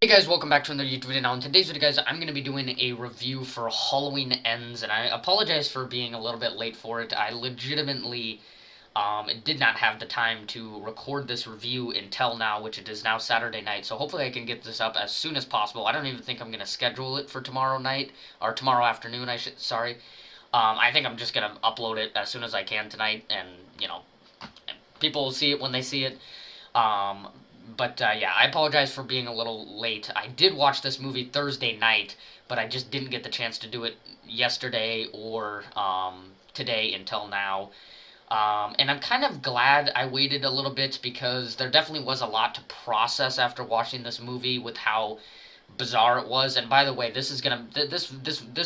Hey guys, welcome back to another YouTube video. Now in today's video, guys, I'm going to be doing a review for Halloween Ends, and I apologize for being a little bit late for it. I legitimately did not have the time to record this review until now, which it is now Saturday night, so hopefully I can get this up as soon as possible. I don't even think I'm going to schedule it for tomorrow night, or tomorrow afternoon, sorry. I think I'm just going to upload it as soon as I can tonight, and, people will see it when they see it. Um, but yeah, I apologize for being a little late. I did watch this movie Thursday night, but I just didn't get the chance to do it yesterday or today until now. And I'm kind of glad I waited a little bit because there definitely was a lot to process after watching this movie with how bizarre it was. And by the way, this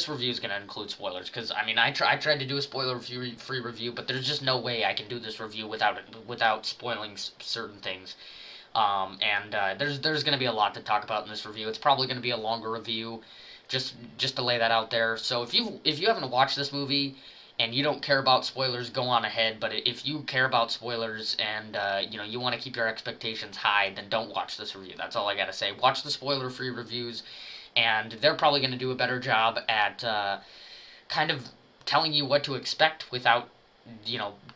review is gonna include spoilers because I mean I tried to do a spoiler free review, but there's just no way I can do this review without spoiling certain things. And there's going to be a lot to talk about in this review. It's probably going to be a longer review, just to lay that out there. So if you haven't watched this movie and you don't care about spoilers, go on ahead. But if you care about spoilers and you want to keep your expectations high, then don't watch this review. That's all I gotta say. Watch the spoiler-free reviews, and they're probably going to do a better job at kind of telling you what to expect without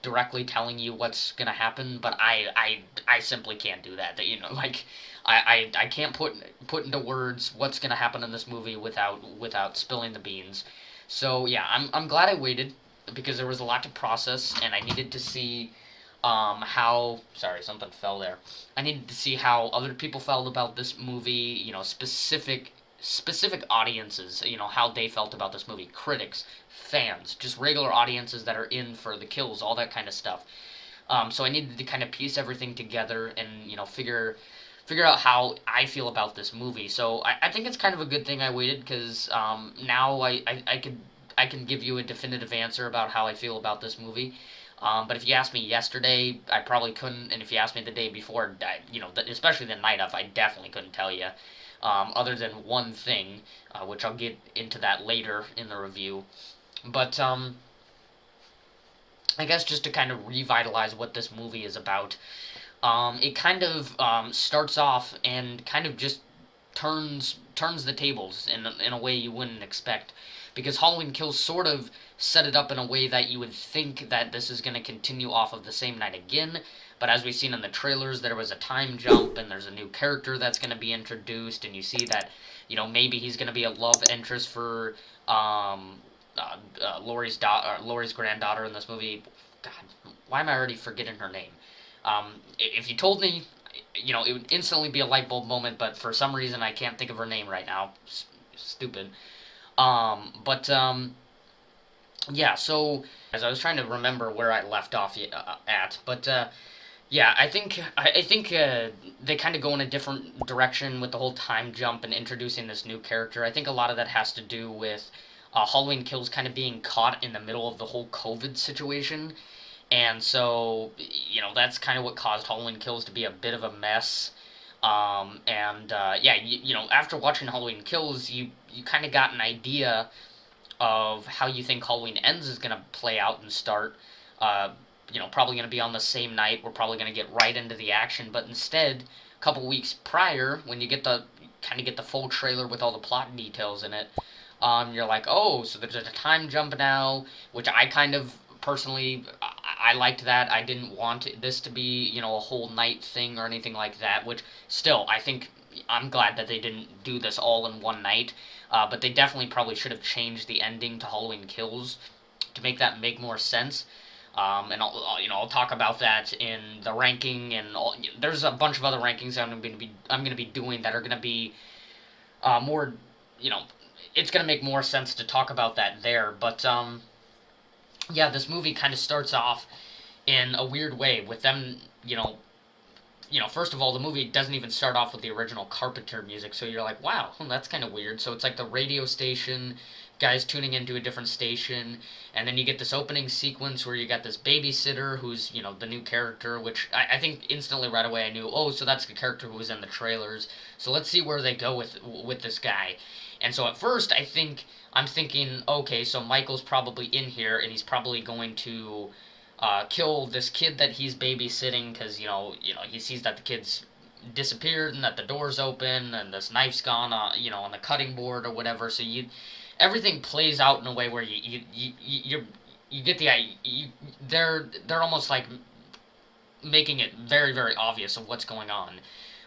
directly telling you what's gonna happen. But I simply can't do that. Like I can't put into words what's gonna happen in this movie without spilling the beans. So yeah, I'm glad I waited because there was a lot to process, and I needed to see how sorry, something fell there. I needed to see how other people felt about this movie. Specific audiences, how they felt about this movie, critics, fans, just regular audiences that are in for the kills, all that kind of stuff. So I needed to kind of piece everything together and figure out how I feel about this movie. So I think it's kind of a good thing I waited because now I can give you a definitive answer about how I feel about this movie. But if you asked me yesterday, I probably couldn't, and if you asked me the day before, especially the night of, I definitely couldn't tell you. Other than one thing, which I'll get into that later in the review. But I guess just to kind of revitalize what this movie is about, it kind of starts off and kind of just turns the tables in a way you wouldn't expect, because Halloween Kills sort of set it up in a way that you would think that this is going to continue off of the same night again. But as we've seen in the trailers, there was a time jump, and there's a new character that's going to be introduced, and you see that, maybe he's going to be a love interest for Laurie's granddaughter in this movie. God, why am I already forgetting her name? If you told me, it would instantly be a light bulb moment, but for some reason I can't think of her name right now. Stupid. But yeah, so as I was trying to remember where I left off at, but yeah, I think they kind of go in a different direction with the whole time jump and introducing this new character. I think a lot of that has to do with Halloween Kills kind of being caught in the middle of the whole COVID situation, and so that's kind of what caused Halloween Kills to be a bit of a mess. And yeah, after watching Halloween Kills, you kind of got an idea of how you think Halloween Ends is going to play out and start. Probably going to be on the same night. We're probably going to get right into the action, but instead, a couple weeks prior, when you get the full trailer with all the plot details in it, you're like, oh, so there's a time jump now, which I kind of personally I liked that. I didn't want this to be a whole night thing or anything like that. Which still, I think I'm glad that they didn't do this all in one night. But they definitely probably should have changed the ending to Halloween Kills to make that make more sense. And I'll talk about that in the ranking, and there's a bunch of other rankings I'm gonna be doing that are gonna be more, it's gonna make more sense to talk about that there. But yeah, this movie kind of starts off in a weird way with them, first of all, the movie doesn't even start off with the original Carpenter music, so you're like, wow, that's kind of weird. So it's like the radio station, guys tuning into a different station, and then you get this opening sequence where you got this babysitter who's, the new character, which I think instantly right away I knew, oh, so that's the character who was in the trailers, so let's see where they go with this guy. And so at first, I'm thinking, okay, so Michael's probably in here, and he's probably going to kill this kid that he's babysitting because he sees that the kid's disappeared and that the door's open and this knife's gone, on the cutting board or whatever. So everything plays out in a way where you get the they're almost like making it very very obvious of what's going on.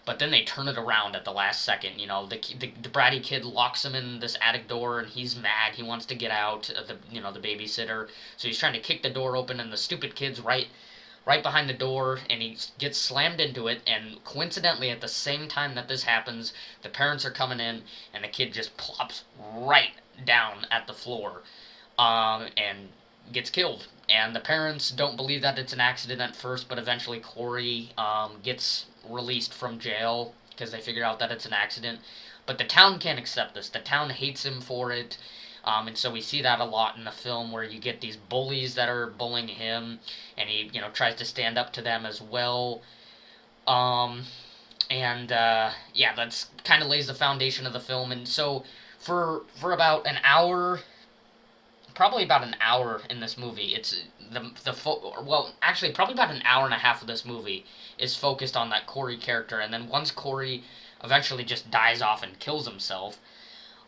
But then they turn it around at the last second. The bratty kid locks him in this attic door, and he's mad. He wants to get out. The babysitter, so he's trying to kick the door open, and the stupid kid's right behind the door, and he gets slammed into it. And coincidentally, at the same time that this happens, the parents are coming in, and the kid just plops right down at the floor, and gets killed. And the parents don't believe that it's an accident at first, but eventually Corey gets released from jail because they figure out that it's an accident. But the town can't accept this. The town hates him for it. And so we see that a lot in the film, where you get these bullies that are bullying him, and he tries to stand up to them as well. Yeah, that's kind of lays the foundation of the film. And so for about an hour, probably about an hour in this movie, it's well, actually probably about an hour and a half of this movie is focused on that Corey character. And then once Corey eventually just dies off and kills himself,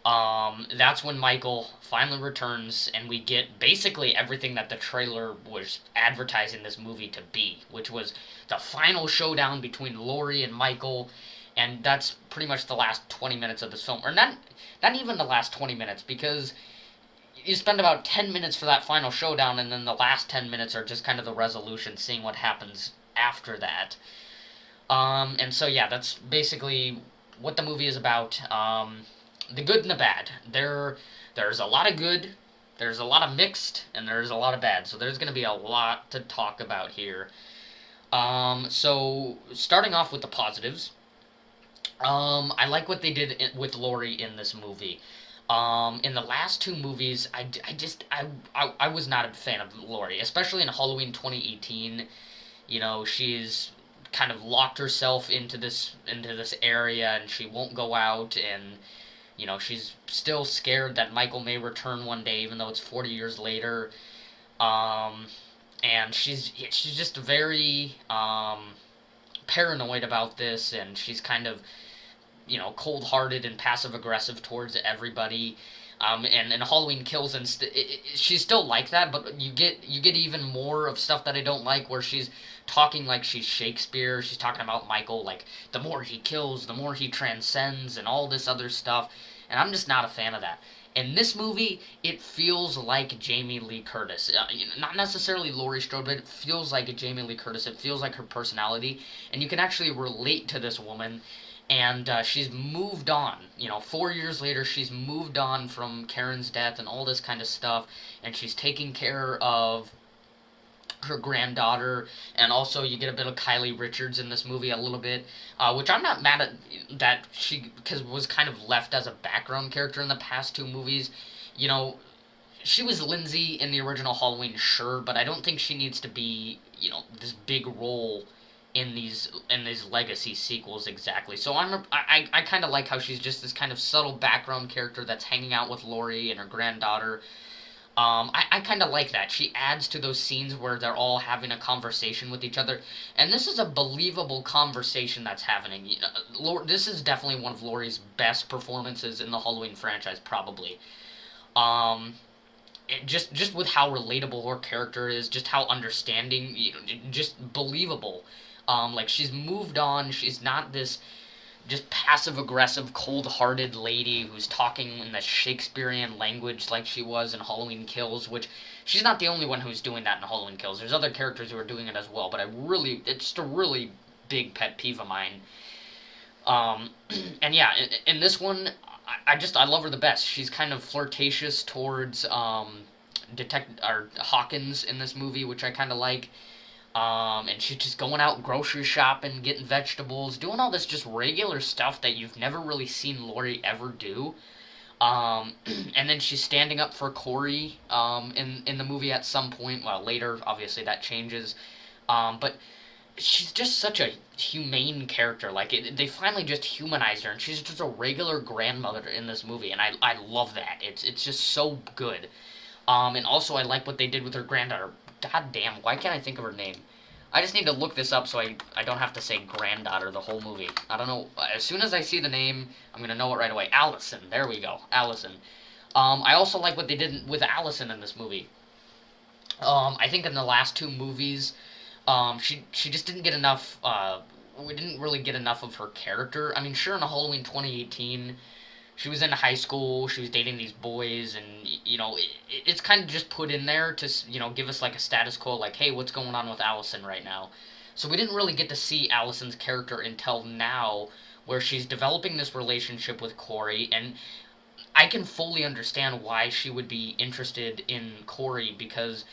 that's when Michael finally returns, and we get basically everything that the trailer was advertising this movie to be, which was the final showdown between Laurie and Michael. And that's pretty much the last 20 minutes of this film, or not even the last 20 minutes, because you spend about 10 minutes for that final showdown, and then the last 10 minutes are just kind of the resolution, seeing what happens after that. And so yeah, that's basically what the movie is about. The good and the bad. There's a lot of good, there's a lot of mixed, and there's a lot of bad. So there's going to be a lot to talk about here. So starting off with the positives, I like what they did with Laurie in this movie. In the last two movies, I was not a fan of Laurie, especially in Halloween 2018. She's kind of locked herself into this area, and she won't go out, and she's still scared that Michael may return one day, even though it's 40 years later. And she's just very paranoid about this, and she's kind of cold-hearted and passive-aggressive towards everybody. And in Halloween Kills, and she's still like that, but you get even more of stuff that I don't like, where she's talking like she's Shakespeare. She's talking about Michael like, the more he kills, the more he transcends, and all this other stuff. And I'm just not a fan of that. In this movie, it feels like Jamie Lee Curtis. Not necessarily Laurie Strode, but it feels like Jamie Lee Curtis. It feels like her personality, and you can actually relate to this woman. And she's moved on. 4 years later, she's moved on from Karen's death and all this kind of stuff, and she's taking care of her granddaughter. And also you get a bit of Kylie Richards in this movie a little bit, which I'm not mad at that, she because was kind of left as a background character in the past two movies. She was Lindsay in the original Halloween, sure, but I don't think she needs to be this big role in these legacy sequels exactly. So I kind of like how she's just this kind of subtle background character that's hanging out with Laurie and her granddaughter. I kind of like that. She adds to those scenes where they're all having a conversation with each other, and this is a believable conversation that's happening. This is definitely one of Laurie's best performances in the Halloween franchise, probably. Just with how relatable her character is, just how understanding, just believable. Like, she's moved on. She's not this just passive aggressive, cold hearted lady who's talking in the Shakespearean language like she was in Halloween Kills, which she's not the only one who's doing that in Halloween Kills. There's other characters who are doing it as well, but it's just a really big pet peeve of mine. And yeah, in this one, I love her the best. She's kind of flirtatious towards Hawkins in this movie, which I kind of like. And she's just going out grocery shopping, getting vegetables, doing all this just regular stuff that you've never really seen Laurie ever do. And then she's standing up for Corey in the movie at some point. Well, later, obviously, that changes. But she's just such a humane character. Like, they finally just humanized her, and she's just a regular grandmother in this movie, and I love that. It's just so good. And also, I like what they did with her granddaughter. God damn, why can't I think of her name? I just need to look this up so I don't have to say granddaughter the whole movie. I don't know. As soon as I see the name, I'm going to know it right away. Allison. There we go. Allison. I also like what they did with Allison in this movie. I think in the last two movies, she just didn't get enough. We didn't really get enough of her character. I mean, sure, in Halloween 2018, she was in high school. She was dating these boys, and it's kind of just put in there to give us like a status quo, like, hey, what's going on with Allison right now? So we didn't really get to see Allison's character until now, where she's developing this relationship with Corey, and I can fully understand why she would be interested in Corey because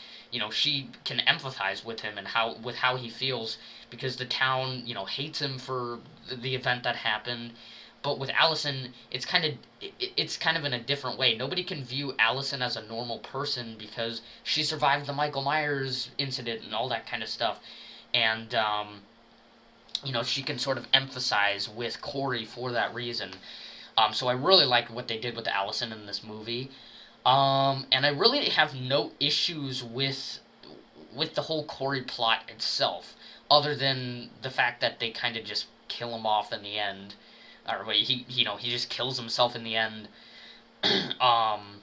she can empathize with him and how he feels because the town hates him for the event that happened. But with Allison, it's kind of in a different way. Nobody can view Allison as a normal person because she survived the Michael Myers incident and all that kind of stuff, and she can sort of empathize with Corey for that reason. So I really like what they did with Allison in this movie. And I really have no issues with the whole Corey plot itself, other than the fact that they kind of just kill him off in the end, or wait, he just kills himself in the end, um,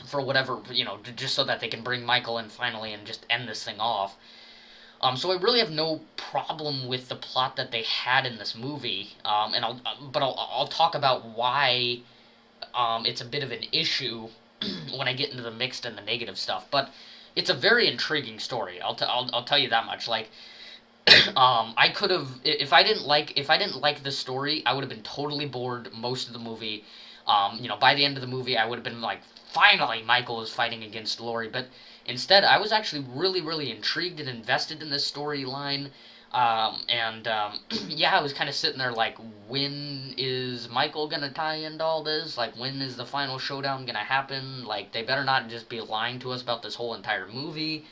for whatever just so that they can bring Michael in finally and just end this thing off. So I really have no problem with the plot that they had in this movie, and I'll talk about why it's a bit of an issue when I get into the mixed and the negative stuff. But it's a very intriguing story. I'll tell you that much. Like, I could have if I didn't like the story, I would have been totally bored most of the movie. By the end of the movie, I would have been like, finally, Michael is fighting against Laurie. But instead, I was actually really, really intrigued and invested in this storyline. Yeah, I was kind of sitting there like, when is Michael gonna tie into all this? Like, when is the final showdown gonna happen? Like, they better not just be lying to us about this whole entire movie.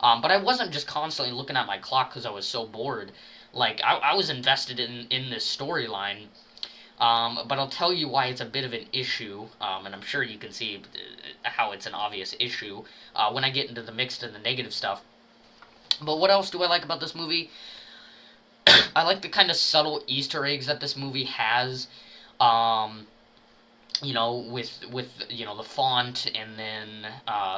But I wasn't just constantly looking at my clock because I was so bored. Like, I was invested in this storyline. But I'll tell you why it's a bit of an issue, and I'm sure you can see how it's an obvious issue when I get into the mixed and the negative stuff. But what else do I like about this movie? I like the kind of subtle Easter eggs that this movie has. Um, with the font, and then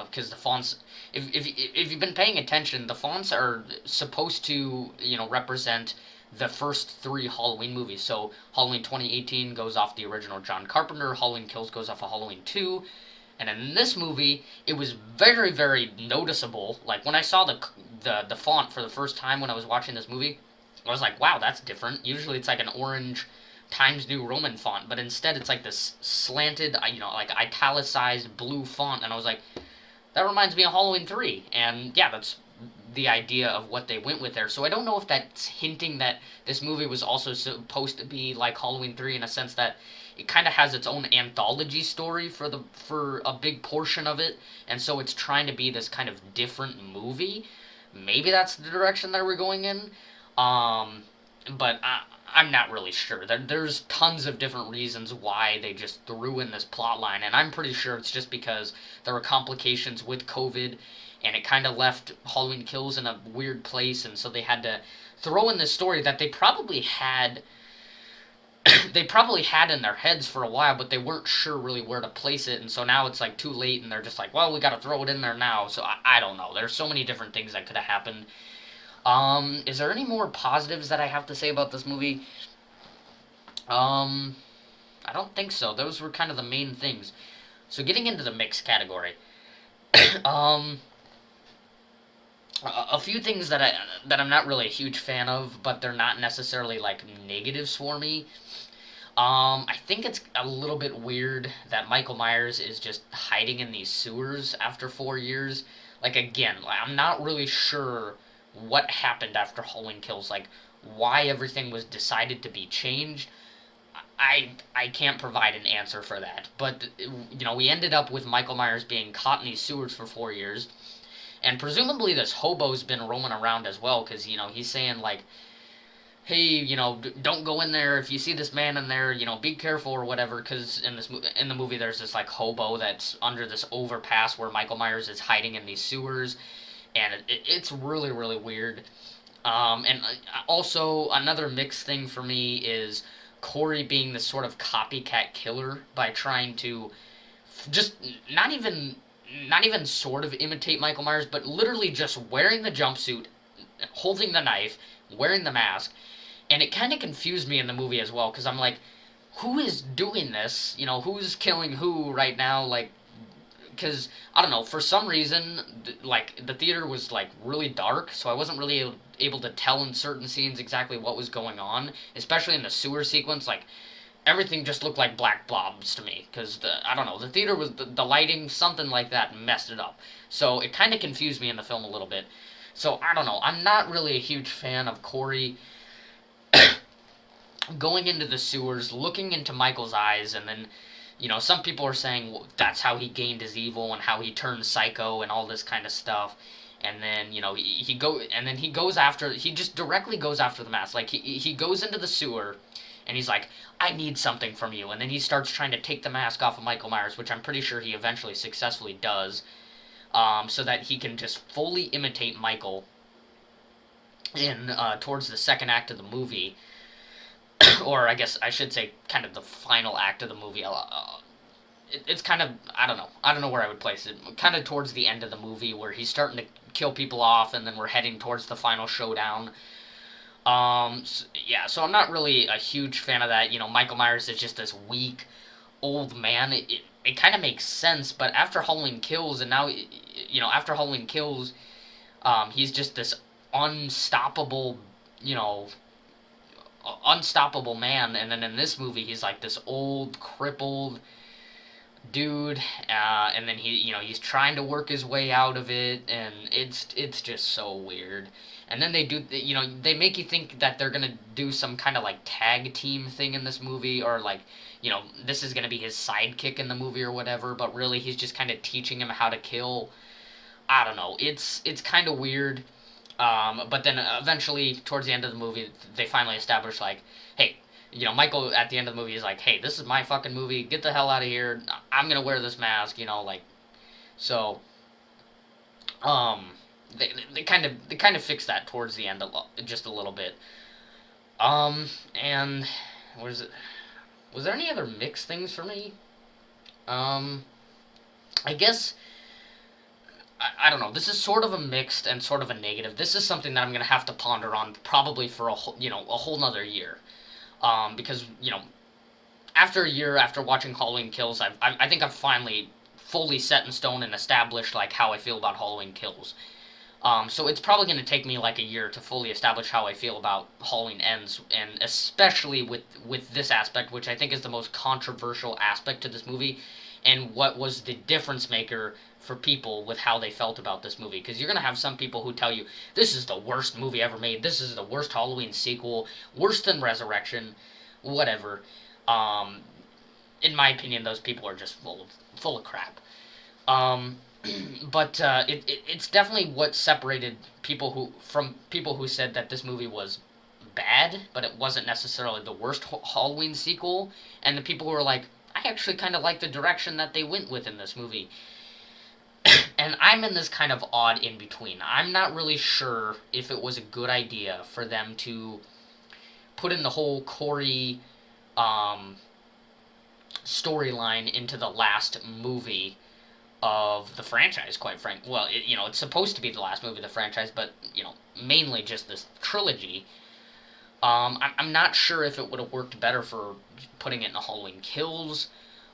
because the fonts, if you've been paying attention, the fonts are supposed to represent the first three Halloween movies. So Halloween 2018 goes off the original John Carpenter. Halloween Kills goes off of Halloween 2. And in this movie, it was very, very noticeable. Like, when I saw the font for the first time when I was watching this movie, I was like, wow, that's different. Usually it's like an orange Times New Roman font, but instead it's like this slanted, like italicized blue font. And I was like, that reminds me of Halloween 3. And yeah, that's the idea of what they went with there. So I don't know if that's hinting that this movie was also supposed to be like Halloween 3 in a sense that it kind of has its own anthology story for a big portion of it, and so it's trying to be this kind of different movie. Maybe that's the direction that we're going in. But I'm not really sure. There's tons of different reasons why they just threw in this plot line, and I'm pretty sure it's just because there were complications with COVID, and it kind of left Halloween Kills in a weird place, and so they had to throw in this story that they probably had in their heads for a while, but they weren't sure really where to place it, and so now it's like too late, and they're just like, well, we gotta throw it in there now. So I don't know. There's so many different things that could have happened. Is there any more positives that I have to say about this movie? I don't think so. Those were kind of the main things. So getting into the mixed category, um, a few things that I'm not really a huge fan of, but they're not necessarily like negatives for me. I think it's a little bit weird that Michael Myers is just hiding in these sewers after 4 years. Like, again, I'm not really sure what happened after Halloween Kills, like why everything was decided to be changed. I can't provide an answer for that. But we ended up with Michael Myers being caught in these sewers for 4 years, and presumably this hobo's been roaming around as well, because he's saying like, hey, don't go in there. If you see this man in there, be careful or whatever. Because in the movie, there's this like hobo that's under this overpass where Michael Myers is hiding in these sewers, and it's really really weird. And also another mixed thing for me is Corey being this sort of copycat killer by trying to just not even not even sort of imitate Michael Myers, but literally just wearing the jumpsuit, holding the knife, wearing the mask, and it kind of confused me in the movie as well because I'm like, who is doing this? You know, who's killing who right now? Like, because I don't know, for some reason, like the theater was like really dark, so I wasn't really able to tell in certain scenes exactly what was going on, especially in the sewer sequence. Like everything just looked like black blobs to me because I don't know, the theater was the lighting, something like that messed it up. So it kind of confused me in the film a little bit. So I don't know. I'm not really a huge fan of Corey going into the sewers, looking into Michael's eyes, and then, you know, some people are saying well, that's how he gained his evil and how he turned psycho and all this kind of stuff. And then he goes after he just directly goes after the mask. Like he goes into the sewer, and he's like, I need something from you. And then he starts trying to take the mask off of Michael Myers, which I'm pretty sure he eventually successfully does, so that he can just fully imitate Michael in towards the second act of the movie, or I guess I should say, kind of the final act of the movie. It's kind of I don't know where I would place it. Kind of towards the end of the movie where he's starting to kill people off, and then we're heading towards the final showdown. Yeah, so I'm not really a huge fan of that. You know, Michael Myers is just this weak old man. It kind of makes sense, but after Halloween Kills, and now after Halloween Kills, he's just this unstoppable, you know, unstoppable man, and then in this movie he's like this old crippled dude, and then he's trying to work his way out of it, and it's just so weird. And then they make you think that they're gonna do some kind of like tag team thing in this movie, or like this is gonna be his sidekick in the movie or whatever, but really he's just kind of teaching him how to kill. I don't know. It's kind of weird. But then eventually, towards the end of the movie, they finally establish like, hey, Michael at the end of the movie is like, hey, this is my fucking movie. Get the hell out of here. I'm gonna wear this mask. Like, so. Um, they kind of fix that towards the end just a little bit. And was it? Was there any other mixed things for me? Um, I guess I don't know. This is sort of a mixed and sort of a negative. This is something that I'm gonna have to ponder on probably for a whole nother year. Because after a year after watching Halloween Kills, I think I've finally fully set in stone and established like how I feel about Halloween Kills. So it's probably going to take me like a year to fully establish how I feel about Halloween Ends, and especially with this aspect, which I think is the most controversial aspect to this movie, and what was the difference maker for people with how they felt about this movie. Because you're going to have some people who tell you this is the worst movie ever made, this is the worst Halloween sequel, worse than Resurrection, whatever. Um, in my opinion, those people are just full of crap. Um, but it's definitely what separated people who said that this movie was bad, but it wasn't necessarily the worst Halloween sequel, and the people who were like, I actually kind of like the direction that they went with in this movie. And I'm in this kind of odd in between. I'm not really sure if it was a good idea for them to put in the whole Corey um, storyline into the last movie of the franchise, quite frank. Well, it's supposed to be the last movie of the franchise, but mainly just this trilogy. I'm not sure if it would have worked better for putting it in a Halloween Kills,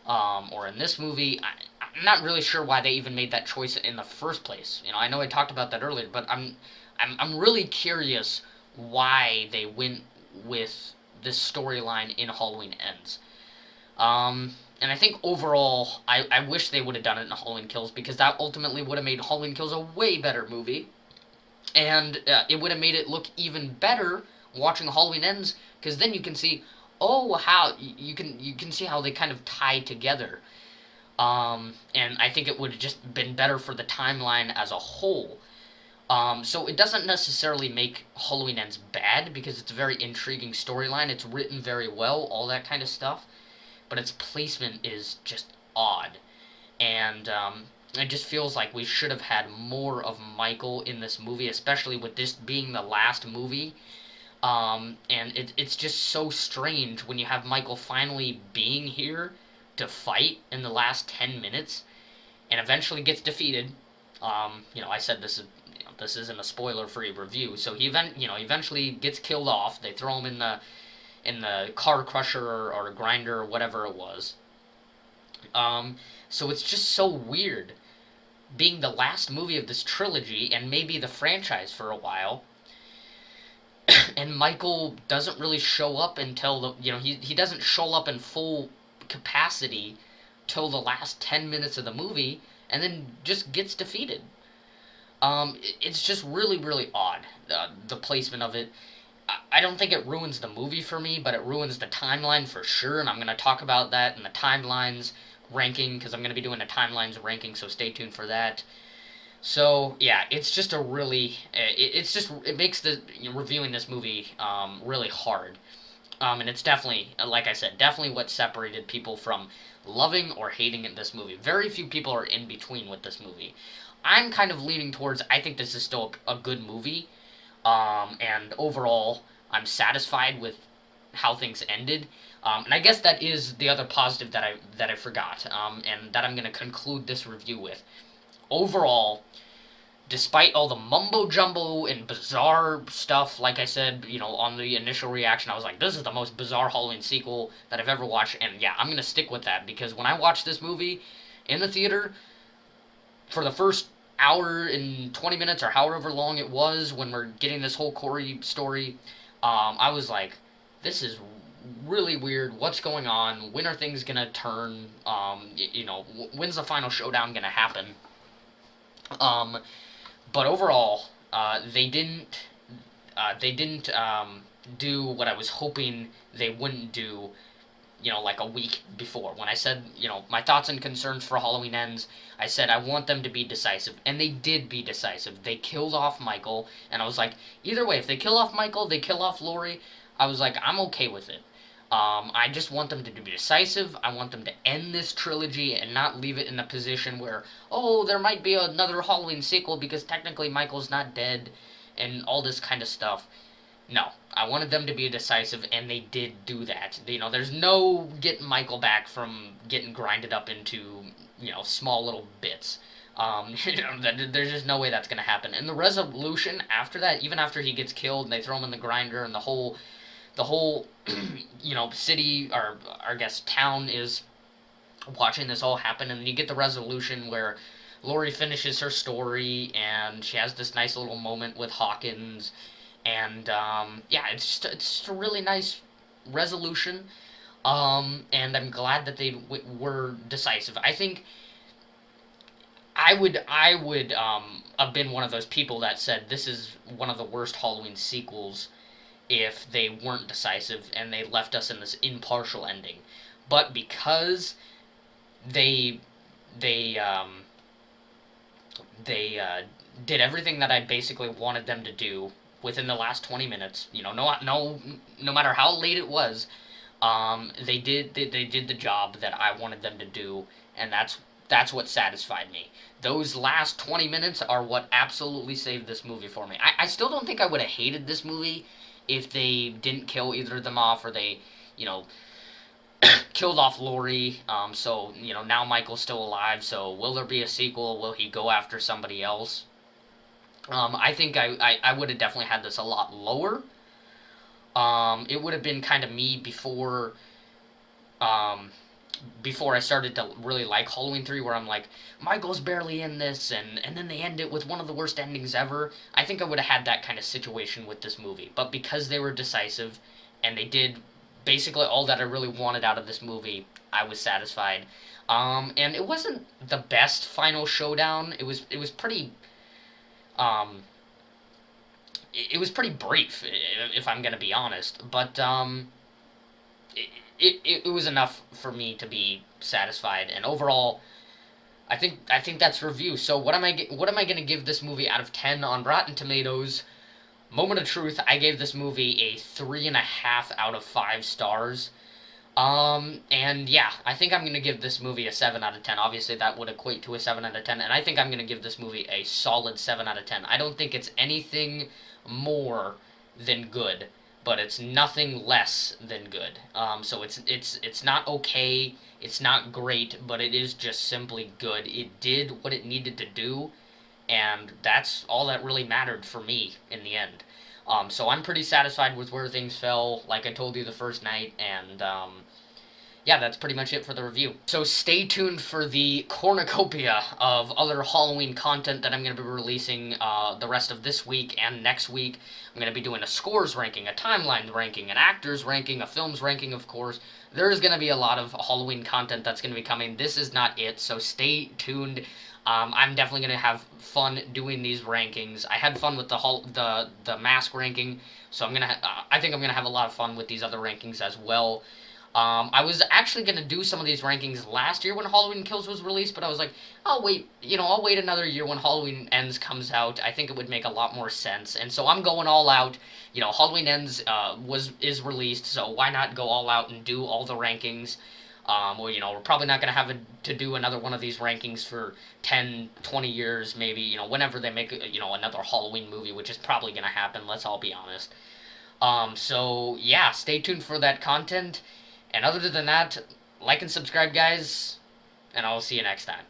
or in this movie. I'm not really sure why they even made that choice in the first place. I know I talked about that earlier, but I'm really curious why they went with this storyline in Halloween Ends. And I think overall, I wish they would have done it in Halloween Kills, because that ultimately would have made Halloween Kills a way better movie, and it would have made it look even better watching Halloween Ends, because then you can see, oh, how you can see how they kind of tie together. And I think it would have just been better for the timeline as a whole. So it doesn't necessarily make Halloween Ends bad, because it's a very intriguing storyline. It's written very well, all that kind of stuff. But its placement is just odd. And it just feels like we should have had more of Michael in this movie, especially with this being the last movie. And it's just so strange when you have Michael finally being here to fight in the last 10 minutes and eventually gets defeated. I said this isn't a spoiler-free review, so eventually gets killed off. They throw him in the car crusher or grinder or whatever it was. So it's just so weird being the last movie of this trilogy and maybe the franchise for a while, and Michael doesn't really show up until he doesn't show up in full capacity till the last 10 minutes of the movie, and then just gets defeated. It's just really, really odd, the placement of it. I don't think it ruins the movie for me, but it ruins the timeline for sure, and I'm going to talk about that in the timelines ranking, because I'm going to be doing a timelines ranking, so stay tuned for that. So yeah, it's just a really, it makes the reviewing this movie really hard, and it's definitely, like I said, definitely what separated people from loving or hating this movie. Very few people are in between with this movie. I'm kind of leaning towards I think this is still a good movie, and overall I'm satisfied with how things ended. And I guess that is the other positive that I forgot, and that I'm going to conclude this review with. Overall, despite all the mumbo jumbo and bizarre stuff, like I said, on the initial reaction, I was like, this is the most bizarre Halloween sequel that I've ever watched, and yeah, I'm gonna stick with that, because when I watched this movie in the theater, for the first hour and 20 minutes, or however long it was, when we're getting this whole Corey story, I was like, this is really weird. What's going on? When are things gonna turn? When's the final showdown gonna happen? Um, but overall, they didn't do what I was hoping they wouldn't do. Like a week before, when I said, my thoughts and concerns for Halloween Ends, I said I want them to be decisive, and they did be decisive. They killed off Michael, and I was like, either way, if they kill off Michael, they kill off Laurie, I was like, I'm okay with it. I just want them to be decisive. I want them to end this trilogy and not leave it in a position where, oh, there might be another Halloween sequel because technically Michael's not dead and all this kind of stuff. No, I wanted them to be decisive, and they did do that. There's no getting Michael back from getting grinded up into, small little bits. There's just no way that's gonna happen. And the resolution after that, even after he gets killed, and they throw him in the grinder, and the whole city, or I guess town, is watching this all happen, and then you get the resolution where Laurie finishes her story, and she has this nice little moment with Hawkins, and yeah, it's just a really nice resolution, and I'm glad that they were decisive. I think I would have been one of those people that said this is one of the worst Halloween sequels if they weren't decisive and they left us in this impartial ending. But because they they um, they did everything that I basically wanted them to do within the last 20 minutes, no matter how late it was, they did the job that I wanted them to do, and that's what satisfied me. Those last 20 minutes are what absolutely saved this movie for me. I still don't think I would have hated this movie if they didn't kill either of them off, or they, you know, killed off Laurie. So, now Michael's still alive. So, will there be a sequel? Will he go after somebody else? I think I would have definitely had this a lot lower. It would have been kind of me um, before I started to really like Halloween 3, where I'm like, Michael's barely in this, and then they end it with one of the worst endings ever. I think I would have had that kind of situation with this movie. But because they were decisive, and they did basically all that I really wanted out of this movie, I was satisfied. And it wasn't the best final showdown. It was pretty um, it was pretty brief, if I'm gonna be honest. But it was enough for me to be satisfied. And overall, I think that's review. So what am I gonna give this movie out of 10 on Rotten Tomatoes? Moment of truth, I gave this movie a 3.5 out of 5 stars. And yeah, I think I'm gonna give this movie a 7 out of 10. Obviously, that would equate to a 7 out of 10, and I think I'm gonna give this movie a solid 7 out of 10. I don't think it's anything more than good, but it's nothing less than good. So it's not okay, it's not great, but it is just simply good. It did what it needed to do, and that's all that really mattered for me in the end. So I'm pretty satisfied with where things fell, like I told you the first night, and yeah, that's pretty much it for the review. So stay tuned for the cornucopia of other Halloween content that I'm going to be releasing the rest of this week and next week. I'm going to be doing a scores ranking, a timeline ranking, an actors ranking, a films ranking, of course. There's going to be a lot of Halloween content that's going to be coming. This is not it, so stay tuned. I'm definitely going to have fun doing these rankings. I had fun with the mask ranking, so I think I'm gonna have a lot of fun with these other rankings as well. I was actually gonna do some of these rankings last year when Halloween Kills was released, but I was like, I'll wait another year when Halloween Ends comes out. I think it would make a lot more sense, and so I'm going all out. Halloween Ends is released, so why not go all out and do all the rankings? We're probably not going to have to do another one of these rankings for 10, 20 years, maybe, whenever they make, another Halloween movie, which is probably going to happen, let's all be honest. So, yeah, stay tuned for that content. And other than that, like and subscribe, guys, and I'll see you next time.